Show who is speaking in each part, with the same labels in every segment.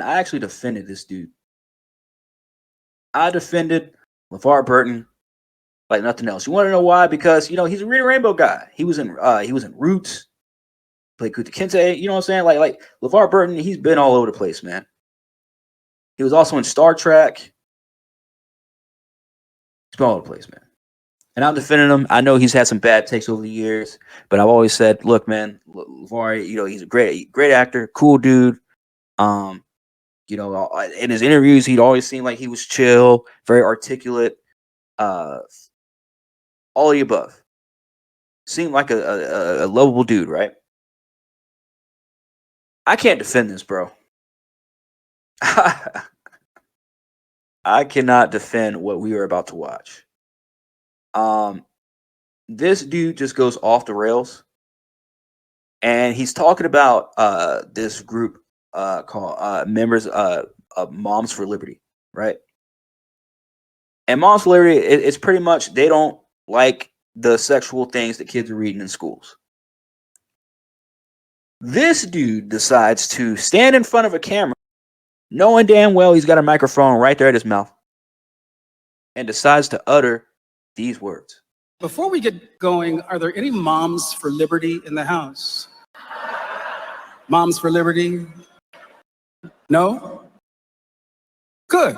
Speaker 1: I actually defended this dude. I defended LeVar Burton like nothing else. You want to know why? Because he's a Reading Rainbow guy. He was in Roots, played Kuta Kinte. You know what I'm saying? Like LeVar Burton, he's been all over the place, man. He was also in Star Trek. He's been all over the place, man. And I'm defending him. I know he's had some bad takes over the years, but I've always said, look, man, LeVar, he's a great actor, cool dude. In his interviews, he'd always seemed like he was chill, very articulate. All of the above. Seemed like a lovable dude, right? I can't defend this, bro. I cannot defend what we are about to watch. This dude just goes off the rails, and he's talking about this group called members of Moms for Liberty, right? And Moms for Liberty, it's pretty much they don't like the sexual things that kids are reading in schools. This dude decides to stand in front of a camera, knowing damn well he's got a microphone right there at his mouth, and decides to utter these words.
Speaker 2: Before we get going, are there any Moms for Liberty in the house? Moms for Liberty? No? Good.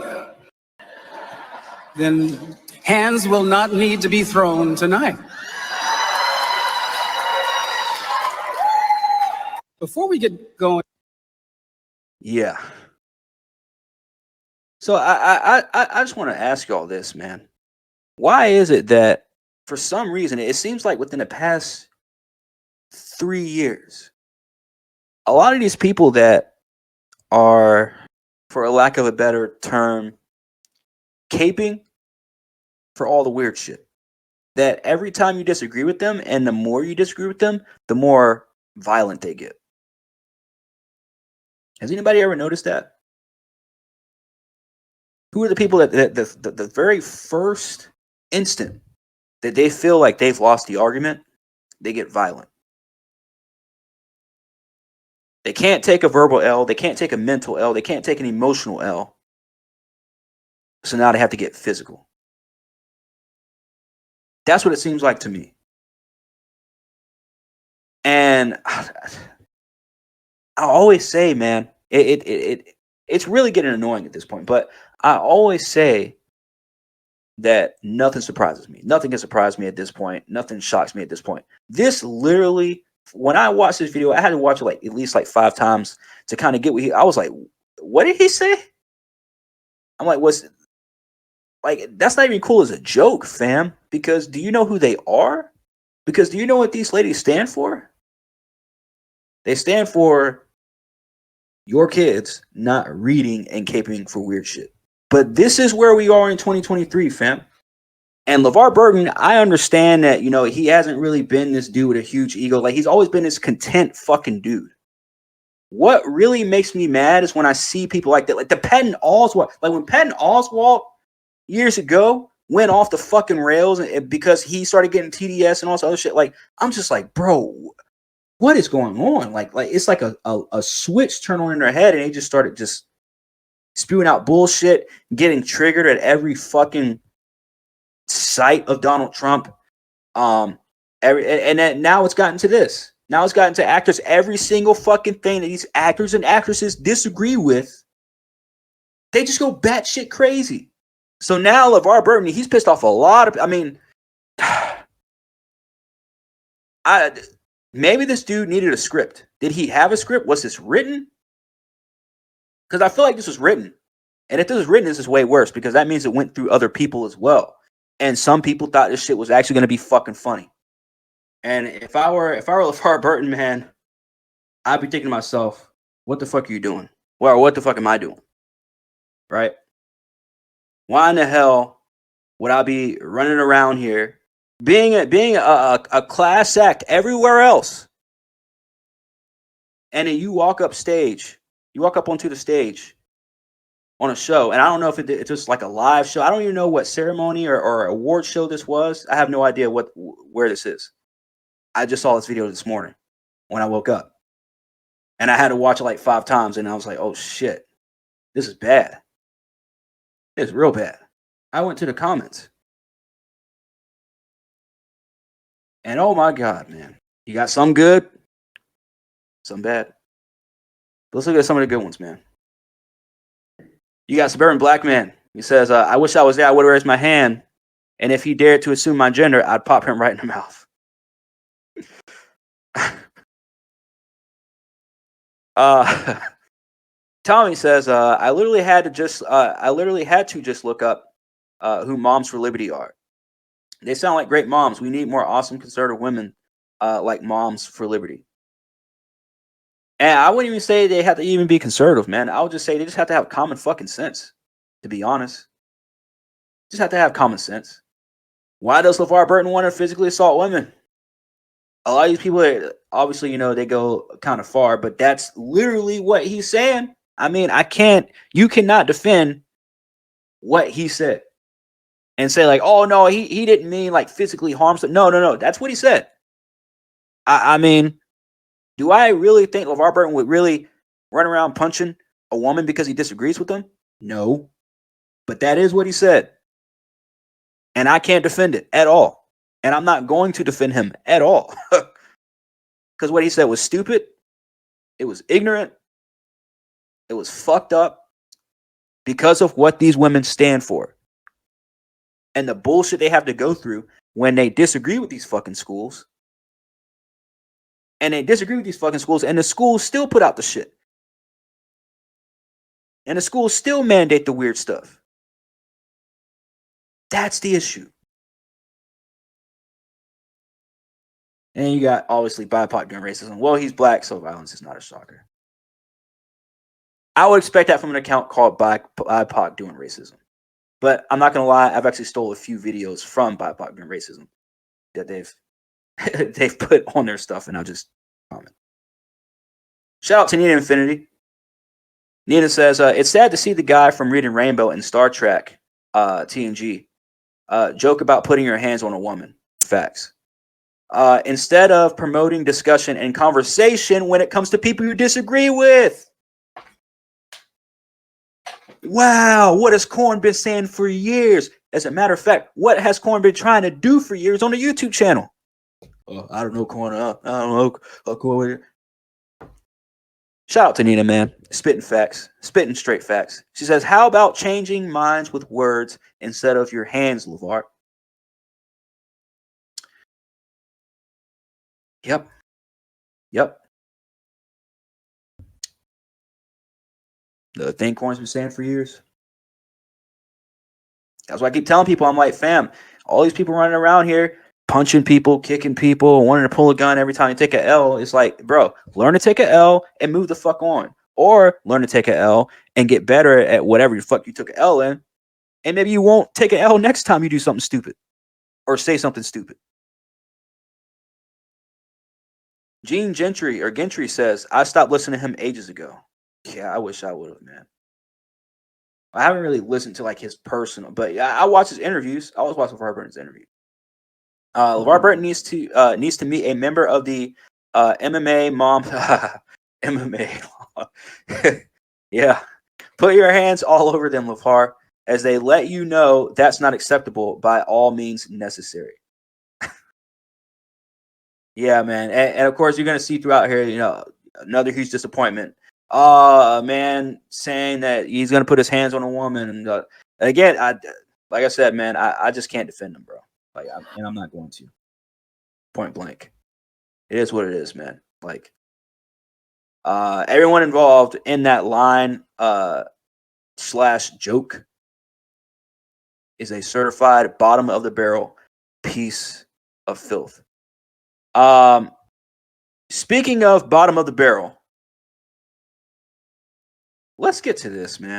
Speaker 2: Then hands will not need to be thrown tonight. Before we get going.
Speaker 1: Yeah. So I just want to ask y'all this, man. Why is it that for some reason it seems like within the past 3 years, a lot of these people that are, for a lack of a better term, caping for all the weird shit, that every time you disagree with them and the more you disagree with them, the more violent they get. Has anybody ever noticed that? Who are the people that the very first instant that they feel like they've lost the argument, they get violent? They can't take a verbal L, they can't take a mental L, they can't take an emotional L. So now they have to get physical. That's what it seems like to me. And I always say, man, it's really getting annoying at this point. But I always say that nothing surprises me. Nothing can surprise me at this point. Nothing shocks me at this point. This literally, when I watched this video, I had to watch it like at least like 5 times to kind of get what I was like, what did he say? I'm like, that's not even cool as a joke, fam. Because do you know who they are? Because do you know what these ladies stand for? They stand for your kids not reading and caping for weird shit. But this is where we are in 2023, fam. And LeVar Burton, I understand that, he hasn't really been this dude with a huge ego. Like, he's always been this content fucking dude. What really makes me mad is when I see people like that. Like the Patton Oswalt. Like when Patton Oswalt years ago went off the fucking rails because he started getting TDS and all this other shit. Like, I'm just like, bro, what is going on? Like it's like a switch turned on in their head and they just started just spewing out bullshit, getting triggered at every fucking sight of Donald Trump. And then now it's gotten to this. Now it's gotten to actors. Every single fucking thing that these actors and actresses disagree with, they just go batshit crazy. So now LeVar Burton, he's pissed off a lot of. I mean, maybe this dude needed a script. Did he have a script? Was this written? Because I feel like this was written. And if this was written, this is way worse because that means it went through other people as well. And some people thought this shit was actually going to be fucking funny. And if I were LeVar Burton, man, I'd be thinking to myself, what the fuck are you doing? Well, what the fuck am I doing? Right? Why in the hell would I be running around here being a class act everywhere else? And then you walk up onto the stage on a show, and I don't know if it's just like a live show. I don't even know what ceremony or award show this was. I have no idea where this is. I just saw this video this morning when I woke up. And I had to watch it like 5 times, and I was like, oh, shit. This is bad. It's real bad. I went to the comments. And oh my God, man. You got some good, some bad. Let's look at some of the good ones, man. You got Suburban Black Man. He says, I wish I was there. I would have raised my hand. And if he dared to assume my gender, I'd pop him right in the mouth. Tommy says, I literally had to just look up who Moms for Liberty are. They sound like great moms. We need more awesome conservative women like Moms for Liberty. And I wouldn't even say they have to even be conservative, man. I would just say they just have to have common fucking sense, to be honest. Just have to have common sense. Why does LeVar Burton want to physically assault women? A lot of these people, obviously, they go kind of far, but that's literally what he's saying. I mean, you cannot defend what he said and say like, oh no, he didn't mean like physically harm. No. That's what he said. I mean, do I really think LeVar Burton would really run around punching a woman because he disagrees with them? No. But that is what he said. And I can't defend it at all. And I'm not going to defend him at all. Because what he said was stupid. It was ignorant. It was fucked up because of what these women stand for. And the bullshit they have to go through when they disagree with these fucking schools. And the schools still put out the shit. And the schools still mandate the weird stuff. That's the issue. And you got, obviously, BIPOC doing racism. Well, he's black, so violence is not a shocker. I would expect that from an account called BIPOC doing racism. But I'm not going to lie, I've actually stole a few videos from BIPOC doing racism that they've put on their stuff, and I'll just comment. Shout out to Nina Infinity. Nina says, it's sad to see the guy from Reading Rainbow in Star Trek, TNG, joke about putting your hands on a woman. Facts. Instead of promoting discussion and conversation when it comes to people you disagree with. Wow, what has Corn been saying for years? As a matter of fact, what has Corn been trying to do for years on the YouTube channel? I don't know, Corn. I don't know, Corn. Shout out to Nina, man. Spitting facts. Spitting straight facts. She says, how about changing minds with words instead of your hands, LeVar? Yep. The thing Corn's been saying for years. That's why I keep telling people, I'm like, fam, all these people running around here, punching people, kicking people, wanting to pull a gun every time you take an L. It's like, bro, learn to take an L and move the fuck on. Or learn to take an L and get better at whatever the fuck you took an L in. And maybe you won't take an L next time you do something stupid. Or say something stupid. Gene Gentry says, I stopped listening to him ages ago. Yeah, I wish I would have, man. I haven't really listened to like his personal, but I watch his interviews. I always watch LeVar Burton's interview. LeVar Burton needs to meet a member of the MMA mom MMA. Yeah, put your hands all over them, LeVar, as they let you know that's not acceptable by all means necessary. Yeah, man, and of course you're gonna see throughout here, another huge disappointment. Man saying that he's gonna put his hands on a woman, and again, like I said, man, I just can't defend him, bro. And I'm not going to. Point blank, it is what it is, man. Like, everyone involved in that line / joke is a certified bottom of the barrel piece of filth. Speaking of bottom of the barrel. Let's get to this, man.